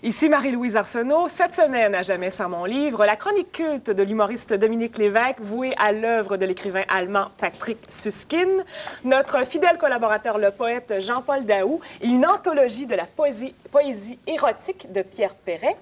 Ici Marie-Louise Arsenault. Cette semaine, à Jamais sans mon livre, la chronique culte de l'humoriste Dominique Lévesque, vouée à l'œuvre de l'écrivain allemand Patrick Süskind, notre fidèle collaborateur, le poète Jean-Paul Daoust, et une anthologie de la poésie érotique de Pierre Perret.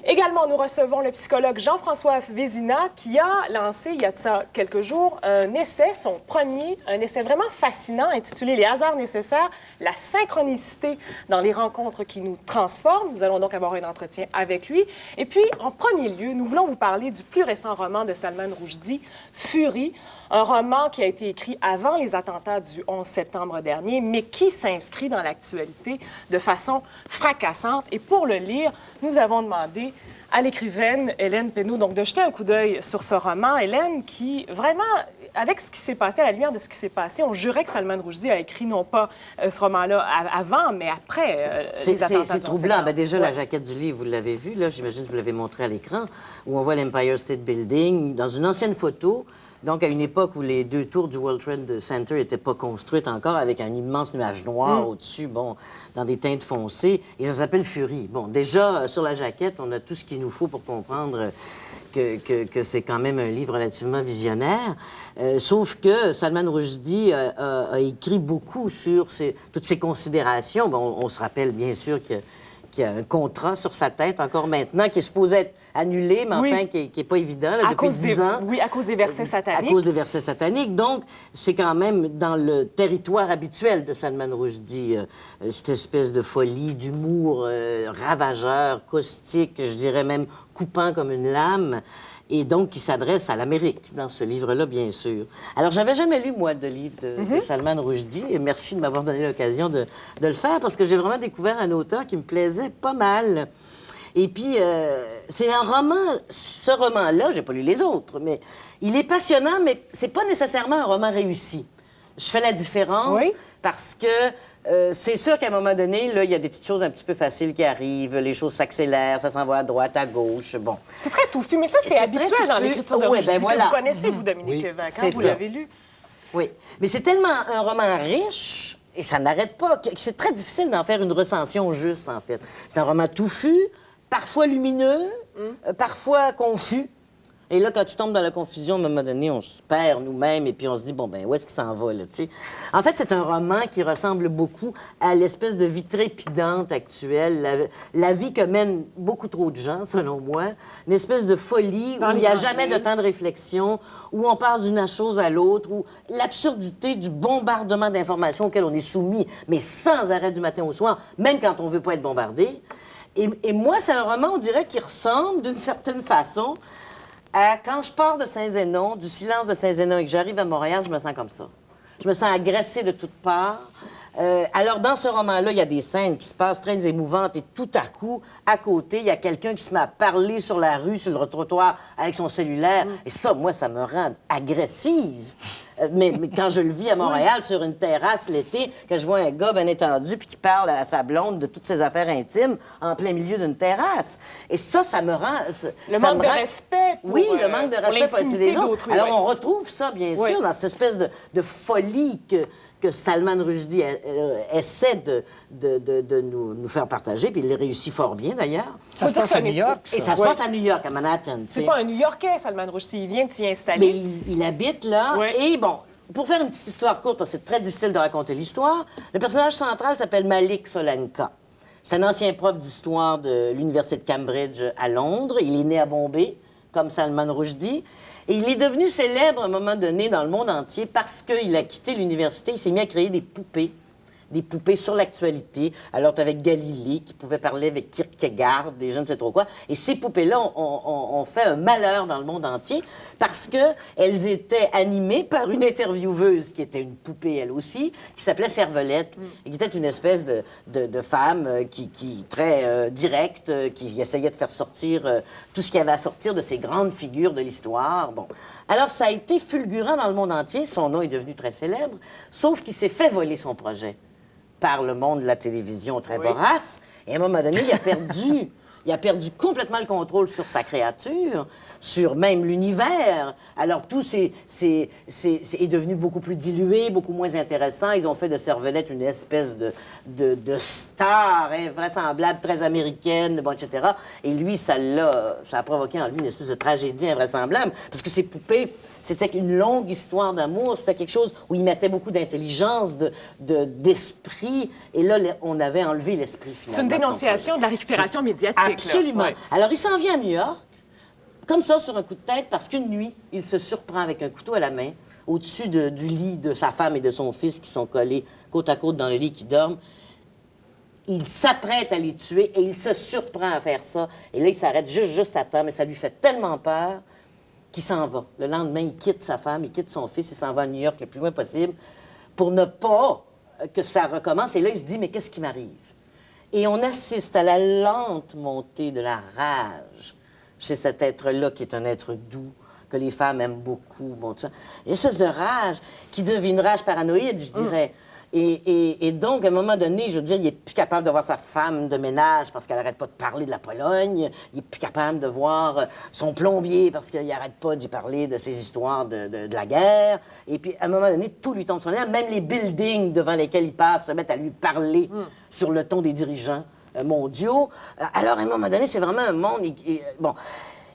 Également, nous recevons le psychologue Jean-François Vézina, qui a lancé, il y a de ça quelques jours, un essai, son premier, un essai vraiment fascinant, intitulé « Les hasards nécessaires, la synchronicité dans les rencontres qui nous transforment ». Nous allons donc avoir un entretien avec lui. Et puis, en premier lieu, nous voulons vous parler du plus récent roman de Salman Rushdie, Furie, un roman qui a été écrit avant les attentats du 11 septembre dernier, mais qui s'inscrit dans l'actualité de façon fracassante. Et pour le lire, nous avons demandé à l'écrivaine Hélène Pénaud donc de jeter un coup d'œil sur ce roman. Hélène, qui vraiment, avec ce qui s'est passé, à la lumière de ce qui s'est passé, on jurait que Salman Rushdie a écrit non pas ce roman-là avant, mais après les attentats. C'est troublant. Ben déjà, la jaquette du livre, vous l'avez vue, là, j'imagine que vous l'avez montré à l'écran, où on voit l'Empire State Building dans une ancienne photo. Donc, à une époque où les deux tours du World Trade Center n'étaient pas construites encore, avec un immense nuage noir au-dessus, bon, dans des teintes foncées, et ça s'appelle Furie. Bon, déjà, sur la jaquette, on a tout ce qu'il nous faut pour comprendre que c'est quand même un livre relativement visionnaire. Sauf que Salman Rushdie a écrit beaucoup sur toutes ces considérations. Bon, on se rappelle, bien sûr, qu'il y a un contrat sur sa tête encore maintenant, qui est supposé être annulé, mais enfin, qui n'est pas évident, là, depuis 10 ans. Oui, à cause des versets sataniques. À cause des versets sataniques. Donc, c'est quand même dans le territoire habituel de Salman Rushdie, cette espèce de folie, d'humour ravageur, caustique, je dirais même coupant comme une lame, et donc qui s'adresse à l'Amérique, dans ce livre-là, bien sûr. Alors, j'avais jamais lu, moi, de livre de Salman Rushdie, et merci de m'avoir donné l'occasion de le faire, parce que j'ai vraiment découvert un auteur qui me plaisait pas mal. Et puis, c'est un roman, ce roman-là, j'ai pas lu les autres, mais il est passionnant, mais c'est pas nécessairement un roman réussi. Je fais la différence parce que c'est sûr qu'à un moment donné, là, il y a des petites choses un petit peu faciles qui arrivent, les choses s'accélèrent, ça s'en va à droite, à gauche, bon. C'est très touffu, mais ça, c'est habituel dans l'écriture de Rushdie. Ben voilà. Vous connaissez, vous, Dominique Lévesque, vous l'avez lu. Oui, mais c'est tellement un roman riche, et ça n'arrête pas, que c'est très difficile d'en faire une recension juste, en fait. C'est un roman touffu, parfois lumineux, parfois confus. Et là, quand tu tombes dans la confusion, à un moment donné, on se perd nous-mêmes et puis on se dit, bon, ben où est-ce qu'il s'en va, là, tu sais? En fait, c'est un roman qui ressemble beaucoup à l'espèce de vie trépidante actuelle, la vie que mènent beaucoup trop de gens, selon moi. Une espèce de folie où il n'y a jamais de temps de réflexion, où on passe d'une chose à l'autre, où l'absurdité du bombardement d'informations auquel on est soumis, mais sans arrêt du matin au soir, même quand on ne veut pas être bombardé. Et moi, c'est un roman, on dirait, qui ressemble d'une certaine façon à quand je pars de Saint-Zénon, du silence de Saint-Zénon, et que j'arrive à Montréal, je me sens comme ça. Je me sens agressée de toutes parts. Alors, dans ce roman-là, il y a des scènes qui se passent très émouvantes et tout à coup, à côté, il y a quelqu'un qui se met à parler sur la rue, sur le trottoir, avec son cellulaire. Et ça, moi, ça me rend agressive. Mais quand je le vis à Montréal, sur une terrasse l'été, que je vois un gars bien étendu puis qui parle à sa blonde de toutes ses affaires intimes en plein milieu d'une terrasse. Et ça me rend... Le manque de respect pour le manque de respect pour les autres. Alors, on retrouve ça, bien sûr, dans cette espèce de folie que Salman Rushdie essaie de nous faire partager, puis il le réussit fort bien, d'ailleurs. Ça se passe à New York, ça. Et ça se passe à New York, à Manhattan. C'est pas un New-Yorkais, Salman Rushdie. Il vient de s'y installer. Mais il habite là. Et bon, pour faire une petite histoire courte, parce que c'est très difficile de raconter l'histoire, le personnage central s'appelle Malik Solanka. C'est un ancien prof d'histoire de l'Université de Cambridge à Londres. Il est né à Bombay, comme Salman Rushdie. Et il est devenu célèbre à un moment donné dans le monde entier parce qu'il a quitté l'université. Il s'est mis à créer des poupées sur l'actualité. Alors, avec Galilée, qui pouvait parler avec Kierkegaard, des je ne sais trop quoi. Et ces poupées-là ont fait un malheur dans le monde entier parce qu'elles étaient animées par une intervieweuse qui était une poupée, elle aussi, qui s'appelait Cervelette, et qui était une espèce de femme qui très directe, qui essayait de faire sortir tout ce qu'il y avait à sortir de ces grandes figures de l'histoire. Bon. Alors, ça a été fulgurant dans le monde entier. Son nom est devenu très célèbre, sauf qu'il s'est fait voler son projet par le monde de la télévision très vorace. Et à un moment donné, il a perdu Il a perdu complètement le contrôle sur sa créature, sur même l'univers. Alors, tout est devenu beaucoup plus dilué, beaucoup moins intéressant. Ils ont fait de Cervelette une espèce de star invraisemblable, très américaine, bon, etc. Et lui, ça a provoqué en lui une espèce de tragédie invraisemblable, parce que ces poupées, c'était une longue histoire d'amour, c'était quelque chose où il mettait beaucoup d'intelligence, d'esprit, et là, on avait enlevé l'esprit, finalement. C'est une dénonciation de la récupération médiatique. Absolument. Ouais. Alors, il s'en vient à New York, comme ça, sur un coup de tête, parce qu'une nuit, il se surprend avec un couteau à la main, au-dessus du lit de sa femme et de son fils qui sont collés côte à côte dans le lit, qui dorment. Il s'apprête à les tuer et il se surprend à faire ça. Et là, il s'arrête juste à temps, mais ça lui fait tellement peur qu'il s'en va. Le lendemain, il quitte sa femme, il quitte son fils, il s'en va à New York le plus loin possible pour ne pas que ça recommence. Et là, il se dit, mais qu'est-ce qui m'arrive? Et on assiste à la lente montée de la rage chez cet être-là, qui est un être doux, que les femmes aiment beaucoup. Bon, tout ça. Une espèce de rage qui devient une rage paranoïde, je dirais. Et donc, à un moment donné, je veux dire, il n'est plus capable de voir sa femme de ménage parce qu'elle n'arrête pas de parler de la Pologne. Il n'est plus capable de voir son plombier parce qu'il n'arrête pas d'y parler de ses histoires de la guerre. Et puis, à un moment donné, tout lui tombe sur les nerfs. Même les buildings devant lesquels il passe se mettent à lui parler sur le ton des dirigeants mondiaux. Alors, à un moment donné, c'est vraiment un monde... bon...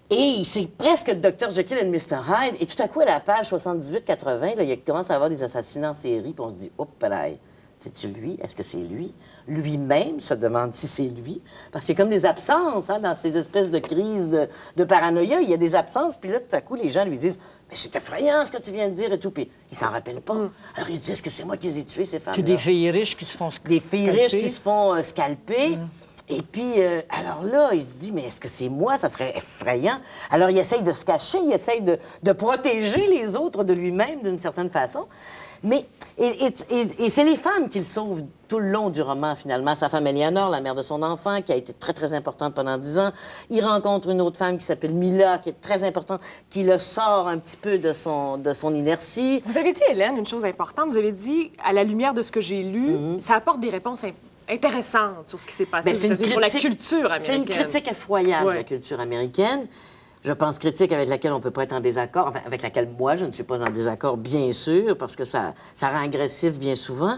Et c'est presque Dr. Jekyll et Mr. Hyde. Et tout à coup, à la page 78-80, là, il commence à avoir des assassinats en série. Puis on se dit, oh, pareil, c'est-tu lui? Est-ce que c'est lui? Lui-même se demande si c'est lui. Parce qu'il y a comme des absences dans ces espèces de crises de paranoïa. Il y a des absences. Puis là, tout à coup, les gens lui disent, mais c'est effrayant ce que tu viens de dire et tout. Puis il s'en rappelle pas. Alors il se dit, est-ce que c'est moi qui les ai tués, ces femmes-là? C'est des filles riches qui se font scalper. Des filles riches qui se font scalper. Et puis, alors là, il se dit, mais est-ce que c'est moi? Ça serait effrayant. Alors, il essaye de se cacher, il essaye de protéger les autres de lui-même d'une certaine façon. Mais, et c'est les femmes qu'il sauve tout le long du roman, finalement. Sa femme Eleanor, la mère de son enfant, qui a été très, très importante pendant 10 ans. Il rencontre une autre femme qui s'appelle Mila, qui est très importante, qui le sort un petit peu de son inertie. Vous avez dit, Hélène, une chose importante. Vous avez dit, à la lumière de ce que j'ai lu, ça apporte des réponses intéressante sur ce qui s'est passé aux États-Unis, sur la culture américaine. C'est une critique effroyable de la culture américaine. Je pense critique avec laquelle on ne peut pas être en désaccord, enfin, avec laquelle moi, je ne suis pas en désaccord, bien sûr, parce que ça rend agressif bien souvent.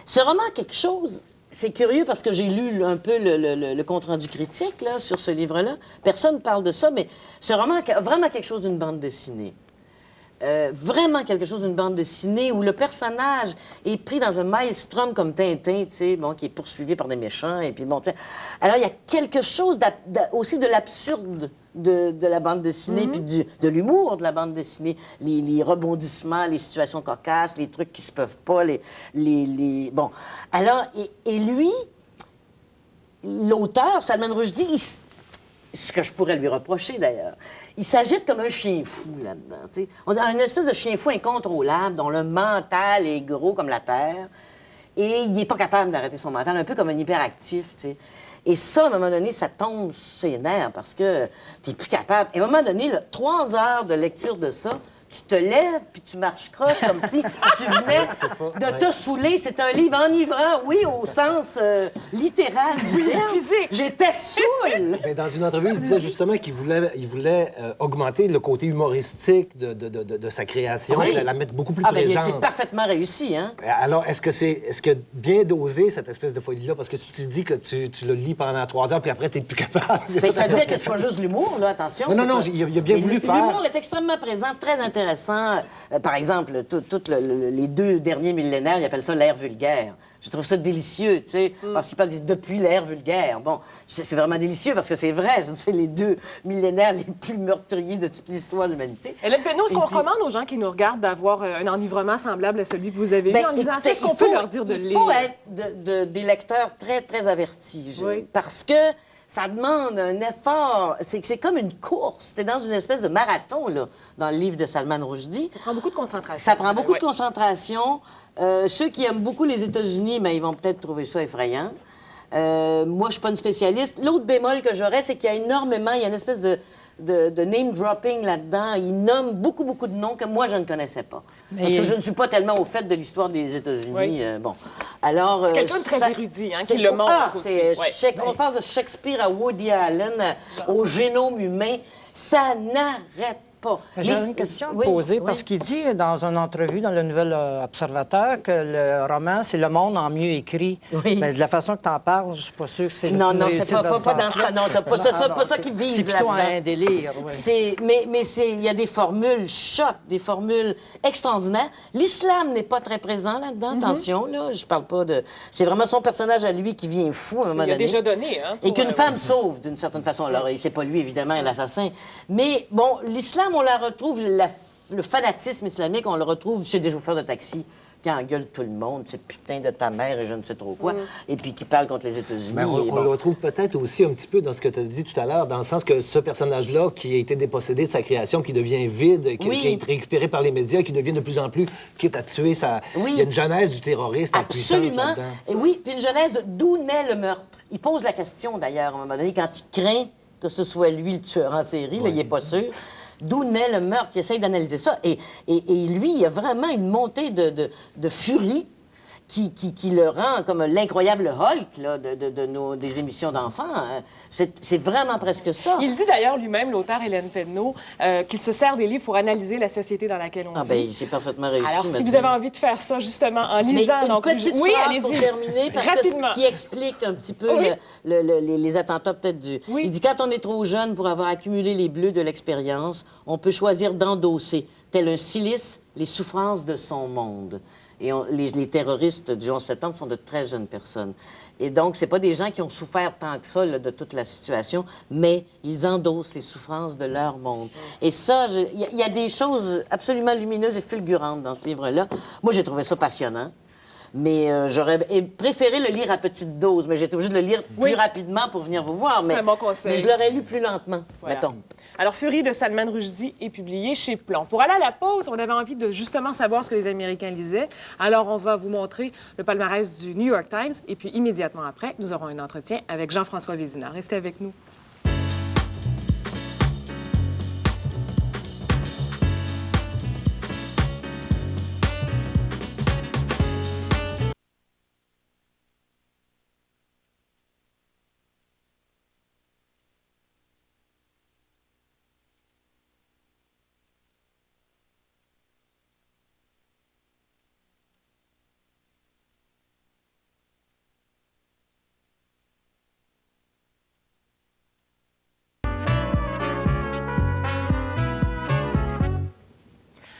Ce roman a quelque chose... C'est curieux parce que j'ai lu un peu le compte-rendu critique là, sur ce livre-là. Personne ne parle de ça, mais ce roman a vraiment quelque chose d'une bande dessinée. Vraiment quelque chose d'une bande dessinée où le personnage est pris dans un maelstrom comme Tintin, tu sais, bon, qui est poursuivi par des méchants, et puis bon, alors il y a quelque chose aussi de l'absurde de la bande dessinée, puis de l'humour de la bande dessinée, les rebondissements, les situations cocasses, les trucs qui se peuvent pas, bon. Alors, et lui, l'auteur, Salman Rushdie, ce que je pourrais lui reprocher, d'ailleurs. Il s'agite comme un chien fou, là-dedans. T'sais. On a une espèce de chien fou incontrôlable, dont le mental est gros comme la terre, et il n'est pas capable d'arrêter son mental, un peu comme un hyperactif, t'sais. Et ça, à un moment donné, ça tombe sur les nerfs, parce que tu n'es plus capable. Et à un moment donné, là, 3 heures de lecture de ça, tu te lèves puis tu marches croche comme si tu venais de te saouler. C'est un livre enivrant, oui, au sens littéral du terme. Physique. J'étais saoule. Mais dans une entrevue, il disait justement qu'il voulait augmenter le côté humoristique de sa création, Oui. la mettre beaucoup plus Ben, présente. c'est parfaitement réussi, hein? Alors, est-ce que bien dosé cette espèce de folie-là? Parce que si tu dis que tu le lis pendant 3 heures, puis après, tu n'es plus capable. Mais c'est-à-dire que c'est pas juste l'humour, là, attention. Non, il a bien voulu faire. L'humour est extrêmement présent, très intéressant. Par exemple, les 2 derniers millénaires, ils appellent ça l'ère vulgaire. Je trouve ça délicieux, tu sais, parce qu'ils parlent depuis l'ère vulgaire. Bon, c'est vraiment délicieux parce que c'est vrai, c'est les 2 millénaires les plus meurtriers de toute l'histoire de l'humanité. Hélène Penneau, est-ce qu'on recommande aux gens qui nous regardent d'avoir un enivrement semblable à celui que vous avez eu en lisant ça? Est-ce qu'on peut leur dire de lire? Il faut être des lecteurs très, très avertis, parce que ça demande un effort. C'est comme une course. Tu es dans une espèce de marathon, là, dans le livre de Salman Rushdie. Ça prend beaucoup de concentration. Ça prend beaucoup de concentration. Ceux qui aiment beaucoup les États-Unis, ben, ils vont peut-être trouver ça effrayant. Moi, je suis pas une spécialiste. L'autre bémol que j'aurais, c'est qu'il y a énormément... Il y a une espèce de de name-dropping là-dedans. Il nomme beaucoup, beaucoup de noms que moi, je ne connaissais pas. Parce que je ne suis pas tellement au fait de l'histoire des États-Unis. Oui. Bon. Alors, C'est quelqu'un de très érudit, hein, qui le montre aussi. On passe de Shakespeare à Woody Allen, au génome humain. Ça n'arrête pas. J'ai une question à oui, poser, oui. parce qu'il dit dans une entrevue dans le Nouvel Observateur que le roman, c'est le monde en mieux écrit. Oui. Mais de la façon que tu en parles, je suis pas sûr que c'est le Non, plus non, réussi c'est pas dans ça. Non, c'est pas ça, pas ça qui vise c'est plutôt là-dedans. un délire, oui. Mais il y a des formules chocs, des formules extraordinaires. L'islam n'est pas très présent là-dedans, attention, là. Je parle pas de... C'est vraiment son personnage à lui qui vient fou à un moment donné. Il a déjà donné, hein? Et qu'une femme sauve, d'une certaine façon. Alors, c'est pas lui, évidemment, l'assassin. Mais, bon, l'islam, on la retrouve, le fanatisme islamique, on le retrouve chez des chauffeurs de taxi qui engueulent tout le monde, c'est putain de ta mère et je ne sais trop quoi, et puis qui parlent contre les États-Unis. Mais on le retrouve peut-être aussi un petit peu dans ce que tu as dit tout à l'heure, dans le sens que ce personnage-là, qui a été dépossédé de sa création, qui devient vide, qui a été récupéré par les médias, qui devient de plus en plus, quitte à tuer sa... Oui. Il y a une genèse du terroriste en puissance Absolument. là-dedans. Et oui, puis une genèse de d'où naît le meurtre. Il pose la question, d'ailleurs, à un moment donné, quand il craint que ce soit lui le tueur en série, là, il n'est pas sûr. D'où naît le meurtre? Il essaye d'analyser ça. Et lui, il y a vraiment une montée de furie qui le rend comme l'incroyable Hulk là, des émissions d'enfants. C'est vraiment presque ça. Il dit d'ailleurs lui-même, l'auteur Hélène Penneau, qu'il se sert des livres pour analyser la société dans laquelle on vit. Ben, c'est parfaitement réussi. Alors, si Mathieu. vous avez envie de faire ça, justement, en lisant... Mais une donc, petite oui, phrase allez-y. pour terminer, parce Rapidement. que ce qui explique un petit peu Oui. les attentats peut-être du... Oui. Il dit, quand on est trop jeune pour avoir accumulé les bleus de l'expérience, on peut choisir d'endosser, tel un silice, les souffrances de son monde. Et les terroristes du 11 septembre sont de très jeunes personnes. Et donc, c'est pas des gens qui ont souffert tant que ça là, de toute la situation, mais ils endossent les souffrances de leur monde. Et ça, il y a des choses absolument lumineuses et fulgurantes dans ce livre-là. Moi, j'ai trouvé ça passionnant. Mais j'aurais préféré le lire à petite dose, mais j'ai été obligée de le lire plus rapidement pour venir vous voir. C'est un bon conseil. Mais je l'aurais lu plus lentement, Voilà. mettons. Alors, Furie de Salman Rushdie est publié chez Plomb. Pour aller à la pause, on avait envie de justement savoir ce que les Américains lisaient. Alors, on va vous montrer le palmarès du New York Times. Et puis, immédiatement après, nous aurons un entretien avec Jean-François Vézina. Restez avec nous.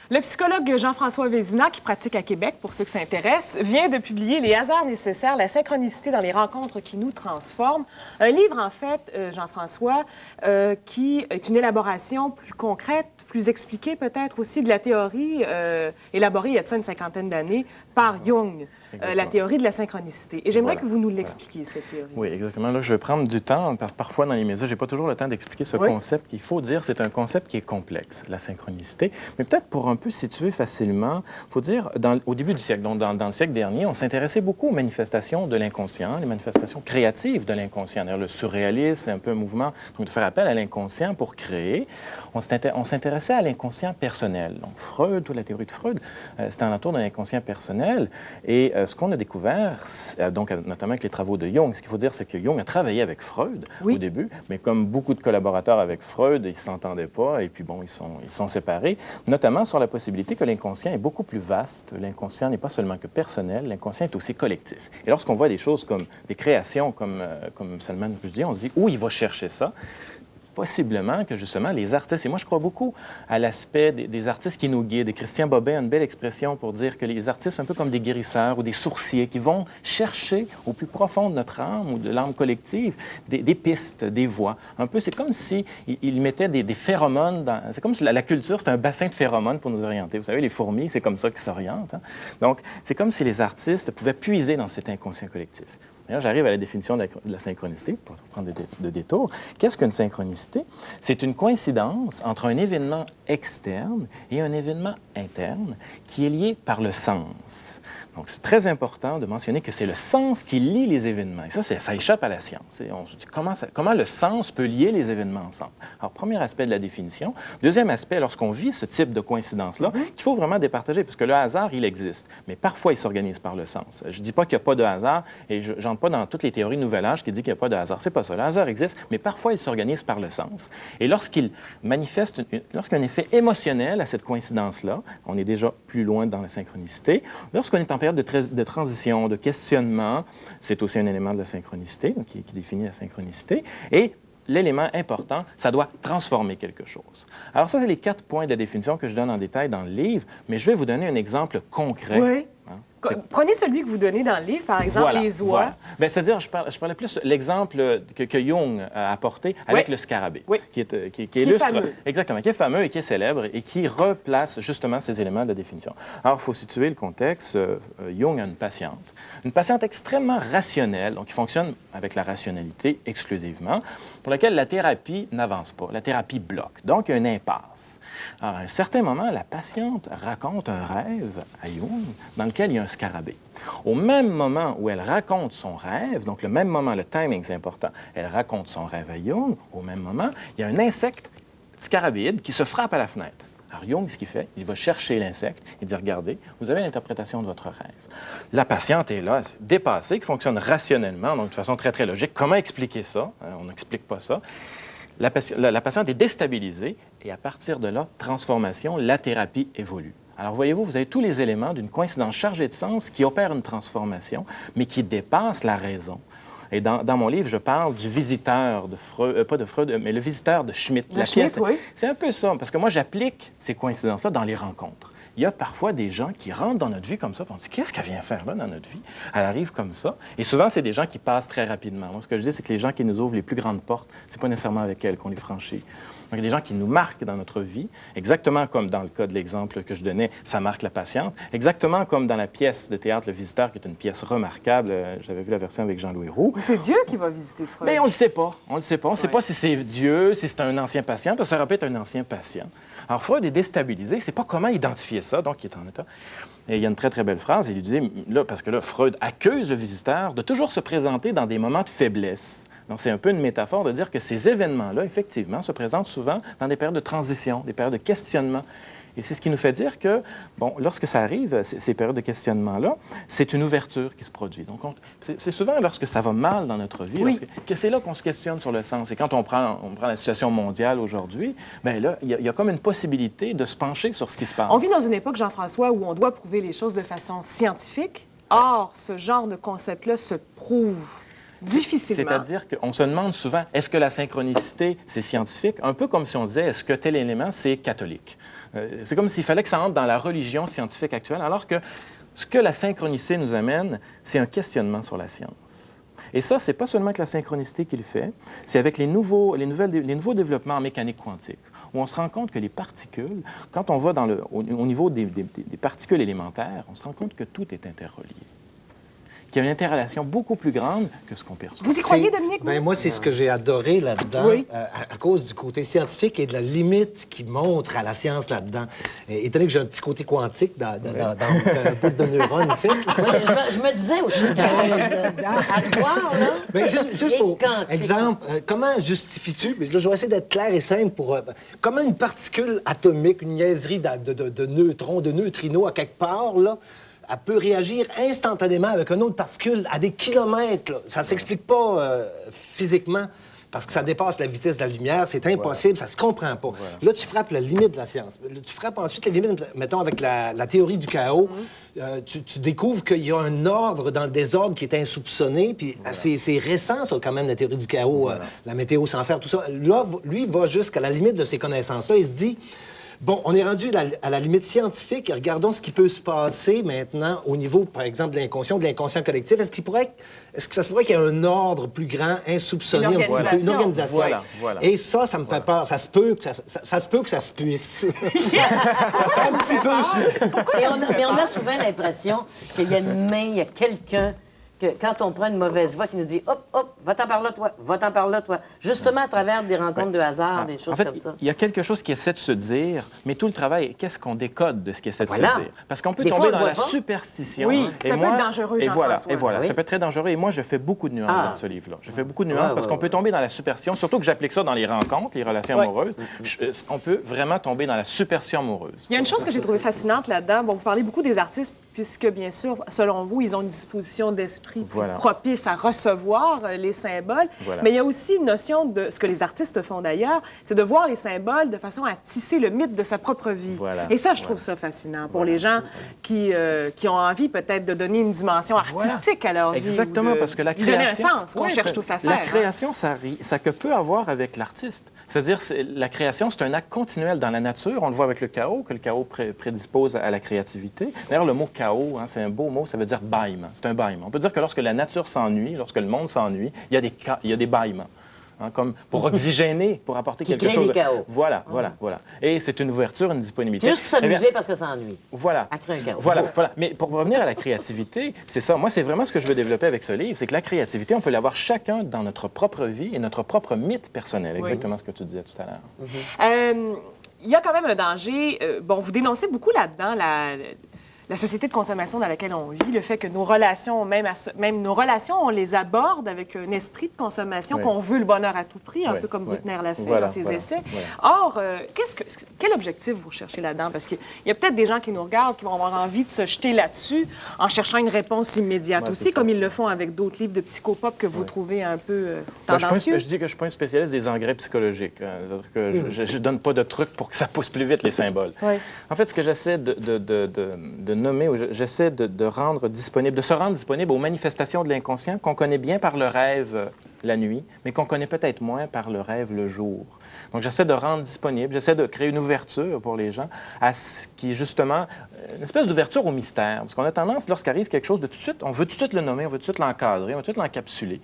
Le psychologue Jean-François Vézina, qui pratique à Québec, pour ceux qui s'intéressent, vient de publier Les hasards nécessaires, la synchronicité dans les rencontres qui nous transforment. Un livre, en fait, Jean-François, qui est une élaboration plus concrète, plus expliquée peut-être aussi de la théorie élaborée il y a de ça une cinquantaine d'années par Jung, la théorie de la synchronicité. Et j'aimerais que vous nous l'expliquiez, cette théorie. Oui, exactement. Là, je vais prendre du temps. Parfois, dans les médias, je n'ai pas toujours le temps d'expliquer ce concept qu'il faut dire. C'est un concept qui est complexe, la synchronicité. Mais peut-être pour un peu situer facilement, il faut dire, au début du siècle, donc dans le siècle dernier, on s'intéressait beaucoup aux manifestations de l'inconscient, les manifestations créatives de l'inconscient. D'ailleurs, le surréalisme, c'est un peu un mouvement donc, de faire appel à l'inconscient pour créer. On s'intéressait à l'inconscient personnel. Donc, Freud, toute la théorie de Freud, c'était en entour de l'inconscient personnel. Et ce qu'on a découvert, donc, notamment avec les travaux de Jung, ce qu'il faut dire, c'est que Jung a travaillé avec Freud au début, mais comme beaucoup de collaborateurs avec Freud, ils ne s'entendaient pas, et puis bon, ils sont séparés, notamment sur la possibilité que l'inconscient est beaucoup plus vaste. L'inconscient n'est pas seulement que personnel, l'inconscient est aussi collectif. Et lorsqu'on voit des choses comme des créations comme Salman Rushdie, on se dit où il va chercher ça? Possiblement que, justement, les artistes, et moi, je crois beaucoup à l'aspect des artistes qui nous guident. Et Christian Bobet a une belle expression pour dire que les artistes, un peu comme des guérisseurs ou des sourciers, qui vont chercher au plus profond de notre âme ou de l'âme collective des pistes, des voies. Un peu, c'est comme si ils mettaient des phéromones dans... C'est comme si la culture, c'est un bassin de phéromones pour nous orienter. Vous savez, les fourmis, c'est comme ça qu'ils s'orientent. Hein? Donc, c'est comme si les artistes pouvaient puiser dans cet inconscient collectif. D'ailleurs, j'arrive à la définition de la synchronicité, pour prendre de détours. Qu'est-ce qu'une synchronicité? C'est une coïncidence entre un événement externe et un événement interne qui est lié par le sens. Donc, c'est très important de mentionner que c'est le sens qui lie les événements. Et ça échappe à la science. Et on se dit comment le sens peut lier les événements ensemble. Alors, premier aspect de la définition. Deuxième aspect, lorsqu'on vit ce type de coïncidence-là, qu'il faut vraiment départager, parce que le hasard, il existe. Mais parfois, il s'organise par le sens. Je ne dis pas qu'il n'y a pas de hasard, et je n'entre pas dans toutes les théories Nouvel Âge qui disent qu'il n'y a pas de hasard. C'est pas ça. Le hasard existe, mais parfois, il s'organise par le sens. Et lorsqu'il manifeste, lorsqu'il y a un effet émotionnel à cette coïncidence-là, on est déjà plus loin dans la synchronicité. Lorsqu'on est en période de transition, de questionnement, c'est aussi un élément de la synchronicité, donc qui définit la synchronicité. Et l'élément important, ça doit transformer quelque chose. Alors ça, c'est les 4 points de définition que je donne en détail dans le livre, mais je vais vous donner un exemple concret. Oui. Prenez celui que vous donnez dans le livre, par exemple, les oies. Voilà. Bien, c'est-à-dire, je parlais plus de l'exemple que Jung a apporté avec le scarabée, qui illustre, fameux. Exactement, qui est fameux et qui est célèbre et qui replace justement ces éléments de la définition. Alors, il faut situer le contexte. Jung a une patiente extrêmement rationnelle, donc qui fonctionne avec la rationalité exclusivement, pour laquelle la thérapie n'avance pas, la thérapie bloque. Donc, il y a une impasse. Alors, à un certain moment, la patiente raconte un rêve à Jung dans lequel il y a un scarabée. Au même moment où elle raconte son rêve, donc le même moment, le timing c'est important, elle raconte son rêve à Jung, au même moment, il y a un insecte scarabéide qui se frappe à la fenêtre. Alors Jung, ce qu'il fait, il va chercher l'insecte et dit, regardez, vous avez l'interprétation de votre rêve. La patiente est là, dépassée, qui fonctionne rationnellement, donc de façon très, très logique. Comment expliquer ça? On n'explique pas ça. La patiente est déstabilisée et à partir de là, transformation, la thérapie évolue. Alors voyez-vous, vous avez tous les éléments d'une coïncidence chargée de sens qui opère une transformation, mais qui dépasse la raison. Et dans mon livre, je parle du visiteur de Freud, pas de Freud, mais le visiteur de Schmitt. Oui. C'est un peu ça, parce que moi, j'applique ces coïncidences-là dans les rencontres. Il y a parfois des gens qui rentrent dans notre vie comme ça, puis on se dit, qu'est-ce qu'elle vient faire là dans notre vie? Elle arrive comme ça. Et souvent, c'est des gens qui passent très rapidement. Moi, ce que je dis, c'est que les gens qui nous ouvrent les plus grandes portes, c'est pas nécessairement avec elles qu'on les franchit. Donc, il y a des gens qui nous marquent dans notre vie, exactement comme dans le cas de l'exemple que je donnais, ça marque la patiente, exactement comme dans la pièce de théâtre Le Visiteur, qui est une pièce remarquable. J'avais vu la version avec Jean-Louis Roux. Mais c'est Dieu qui va visiter Freud. Mais on le sait pas. On le sait pas. On ne sait pas si c'est Dieu, si c'est un ancien patient, parce que ça aurait pu être un ancien patient. Alors, Freud est déstabilisé. Il ne sait pas comment identifier ça, donc il est en état. Et il y a une très, très belle phrase. Il lui disait, là, parce que là, Freud accuse le visiteur de toujours se présenter dans des moments de faiblesse. Donc, c'est un peu une métaphore de dire que ces événements-là, effectivement, se présentent souvent dans des périodes de transition, des périodes de questionnement. Et c'est ce qui nous fait dire que, bon, lorsque ça arrive, ces périodes de questionnement-là, c'est une ouverture qui se produit. Donc, c'est souvent lorsque ça va mal dans notre vie, que c'est là qu'on se questionne sur le sens. Et quand on prend la situation mondiale aujourd'hui, bien là, il y a comme une possibilité de se pencher sur ce qui se passe. On vit dans une époque, Jean-François, où on doit prouver les choses de façon scientifique. Or, ce genre de concept-là se prouve difficilement. C'est-à-dire qu'on se demande souvent, est-ce que la synchronicité, c'est scientifique? Un peu comme si on disait, est-ce que tel élément, c'est catholique? C'est comme s'il fallait que ça entre dans la religion scientifique actuelle, alors que ce que la synchronicité nous amène, c'est un questionnement sur la science. Et ça, c'est pas seulement avec la synchronicité qu'il fait, c'est avec les nouveaux développements en mécanique quantique, où on se rend compte que les particules, quand on va au niveau des particules élémentaires, on se rend compte que tout est interrelié. Qu'il y a une interrelation beaucoup plus grande que ce qu'on perçoit. Vous y croyez, Dominique? Ben, moi, c'est ce que j'ai adoré là-dedans, à cause du côté scientifique et de la limite qui montre à la science là-dedans. Étant donné que j'ai un petit côté quantique dans un peu de neurones ici. Oui, je me disais aussi, à te voir, là. Ben, juste pour exemple, comment justifies-tu, là, je vais essayer d'être clair et simple pour... comment une particule atomique, une niaiserie de neutrons, de neutrinos à quelque part, là, elle peut réagir instantanément avec une autre particule à des kilomètres. Là. Ça ne s'explique pas physiquement parce que ça dépasse la vitesse de la lumière. C'est impossible, ça se comprend pas. Là, tu frappes la limite de la science. Là, tu frappes ensuite la limite, mettons, avec la théorie du chaos. Tu découvres qu'il y a un ordre dans le désordre qui est insoupçonné. Puis c'est récent, ça, quand même, la théorie du chaos, la météo s'en sert, tout ça. Là, lui, il va jusqu'à la limite de ces connaissances-là. Il se dit... Bon, on est rendu à la limite scientifique et regardons ce qui peut se passer maintenant au niveau, par exemple, de l'inconscient collectif. Est-ce que ça se pourrait qu'il y ait un ordre plus grand, insoupçonné, une organisation? Voilà. Et ça me fait peur. Ça se peut que ça se puisse. Ça fait un petit peu... Et on a souvent l'impression qu'il y a une main, il y a quelqu'un que quand on prend une mauvaise voix qui nous dit « Hop, hop, va-t'en par là, toi, va-t'en par là, toi », justement à travers des rencontres de hasard, des choses en fait, comme ça. il y a quelque chose qui essaie de se dire, mais tout le travail, qu'est-ce qu'on décode de ce qui essaie de Voilà. se dire? Parce qu'on peut Des fois, tomber on dans le la voit pas. superstition. Oui, Et ça peut être dangereux, et voilà, Jean-François. et voilà, Oui. ça peut être très dangereux. Et moi, je fais beaucoup de nuances Ah. dans ce livre-là. Je fais beaucoup de nuances Ouais, parce ouais, qu'on peut tomber dans la superstition, surtout que j'applique ça dans les rencontres, les relations Ouais. amoureuses. On peut vraiment tomber dans la superstition amoureuse. Il y a une chose que j'ai trouvée fascinante là-dedans. Bon, vous parlez beaucoup des artistes, puisque, bien sûr, selon vous, ils ont une disposition d'esprit Voilà. propice à recevoir les symboles. Voilà. Mais il y a aussi une notion de ce que les artistes font d'ailleurs, c'est de voir les symboles de façon à tisser le mythe de sa propre vie. Voilà. Et ça, je trouve ça fascinant pour les gens qui ont envie peut-être de donner une dimension artistique à leur vie. Exactement, ou de parce que la lui donner création... un sens qu'on Oui, cherche parce- tous à faire. La hein. création, ça que peut avoir avec l'artiste. C'est-à-dire, la création, c'est un acte continuel dans la nature. On le voit avec le chaos, que le chaos prédispose à la créativité. D'ailleurs, le mot chaos, hein, c'est un beau mot, ça veut dire bâillement. C'est un bâillement. On peut dire que lorsque la nature s'ennuie, lorsque le monde s'ennuie, il y a des bâillements. Hein, comme pour oxygéner, pour apporter Qui quelque crée chose. des chaos. Voilà, voilà, voilà. Et c'est une ouverture, une disponibilité. Juste pour Eh bien, s'amuser parce que ça ennuie. voilà. À créer un chaos. Voilà, voilà. Mais pour revenir à la créativité, c'est ça. Moi, c'est vraiment ce que je veux développer avec ce livre, c'est que la créativité, on peut l'avoir chacun dans notre propre vie et notre propre mythe personnel. Exactement ce que tu disais tout à l'heure. Il y a quand même un danger. Bon, vous dénoncez beaucoup là-dedans la société de consommation dans laquelle on vit, le fait que nos relations, même nos relations, on les aborde avec un esprit de consommation, Oui. qu'on veut le bonheur à tout prix, un Oui, peu comme oui. Bruckner l'a fait Voilà, dans ses voilà, essais. voilà. Or, quel objectif vous recherchez là-dedans? Parce qu'il y a peut-être des gens qui nous regardent qui vont avoir envie de se jeter là-dessus en cherchant une réponse immédiate Ouais, aussi, c'est ça. comme ils le font avec d'autres livres de psychopop que vous trouvez un peu Ben, tendancieux. je dis que je ne suis pas un spécialiste des engrais psychologiques. Que je ne donne pas de trucs pour que ça pousse plus vite, les symboles. Oui. En fait, ce que j'essaie de nommer, ou j'essaie de rendre disponible, de se rendre disponible aux manifestations de l'inconscient qu'on connaît bien par le rêve la nuit, mais qu'on connaît peut-être moins par le rêve le jour. Donc, j'essaie de rendre disponible, j'essaie de créer une ouverture pour les gens à ce qui est justement une espèce d'ouverture au mystère. Parce qu'on a tendance, lorsqu'arrive quelque chose de tout de suite, on veut tout de suite le nommer, on veut tout de suite l'encadrer, on veut tout de suite l'encapsuler.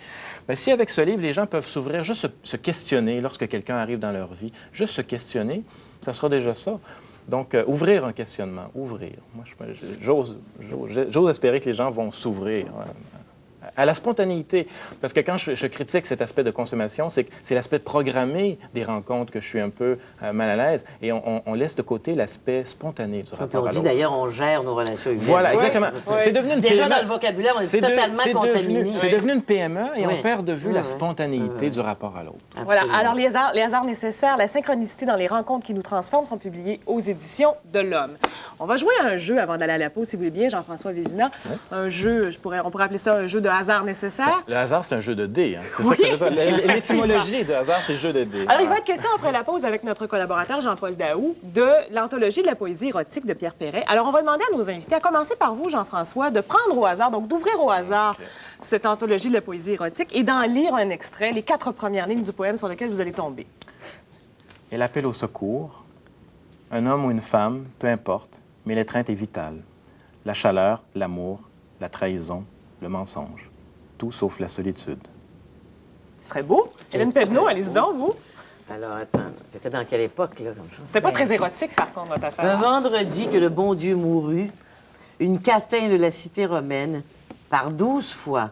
Bien, si avec ce livre, les gens peuvent s'ouvrir, juste se questionner lorsque quelqu'un arrive dans leur vie, juste se questionner, ça sera déjà ça. Donc, ouvrir un questionnement, ouvrir. Moi, j'ose espérer que les gens vont s'ouvrir à la spontanéité. Parce que quand je critique cet aspect de consommation, c'est l'aspect programmé des rencontres que je suis un peu mal à l'aise. Et on laisse de côté l'aspect spontané du Puis rapport on à dit l'autre. d'ailleurs, on gère nos relations humaines. Voilà, Ouais. exactement. Ouais. C'est devenu une Déjà, PME. dans le vocabulaire, on est totalement contaminé. C'est devenu une PME et Oui. on perd de vue Oui, la oui. spontanéité du rapport à l'autre. Voilà. Absolument. Alors, les hasards nécessaires, la synchronicité dans les rencontres qui nous transforment sont publiés aux éditions de l'Homme. On va jouer à un jeu avant d'aller à la pause, si vous voulez bien, Jean-François Vézina. Un jeu, on pourrait appeler ça un jeu de hasard nécessaire. Le hasard, c'est un jeu de dés. Hein. C'est ça que ça veut dire. L'étymologie de hasard, c'est jeu de dés. Alors, il va être question après la pause avec notre collaborateur Jean-Paul Daou de l'anthologie de la poésie érotique de Pierre Perret. Alors, on va demander à nos invités, à commencer par vous, Jean-François, de prendre au hasard, donc d'ouvrir au hasard cette anthologie de la poésie érotique et d'en lire un extrait, les 4 premières lignes du poème sur lequel vous allez tomber. Elle appelle au secours. Un homme ou une femme, peu importe, mais l'étreinte est vitale. La chaleur, l'amour, la trahison, le mensonge. Tout sauf la solitude. Ce serait beau. Hélène Pedneau, allez-y donc, vous. Alors, attends, t'étais dans quelle époque, là, comme ça? C'était pas très érotique, par contre, votre Un affaire. vendredi que le bon Dieu mourut, une catin de la cité romaine, par 12 fois,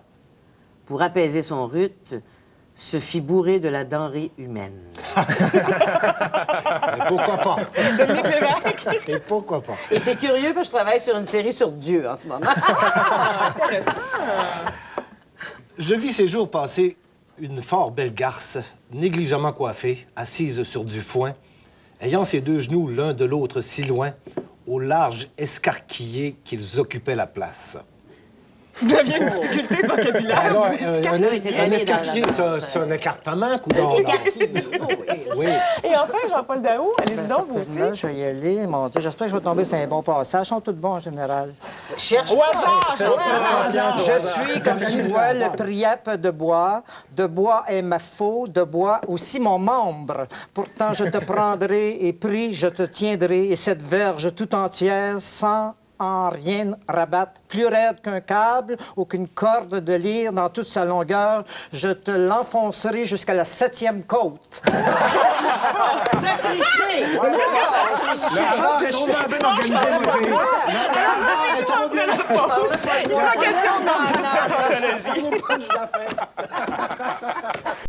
pour apaiser son rut, se fit bourrer de la denrée humaine. Et pourquoi pas? Dominique Lévesque. Et pourquoi pas? Et c'est curieux parce que je travaille sur une série sur Dieu en ce moment. Je vis ces jours passés une fort belle garce, négligemment coiffée, assise sur du foin, ayant ses 2 genoux l'un de l'autre si loin, au large escarquillé qu'ils occupaient la place. Vous aviez une difficulté de vocabulaire. Alors, oui, un escarquillé, c'est un écartement, coudonc, là. Écarquillé. Oui. Et enfin, Jean-Paul Daou, allez-y donc, vous aussi. Certainement, je vais y aller. Mon Dieu, j'espère que je vais tomber sur un bon passage. Ils sont tous bons en général. Cherche Au pas. hasard, Jean-Paul. Je suis, comme tu vois, le priape de bois. De bois est ma faux, de bois aussi mon membre. Pourtant, je te prendrai et pris, je te tiendrai. Et cette verge tout entière, sans en rien rabattre, plus raide qu'un câble ou qu'une corde de lyre dans toute sa longueur, je te l'enfoncerai jusqu'à la 7e côte. T'as triché! Le hasard est trop bien organisé, mon fille. Il sera question de cette anthologie. punch de la fin.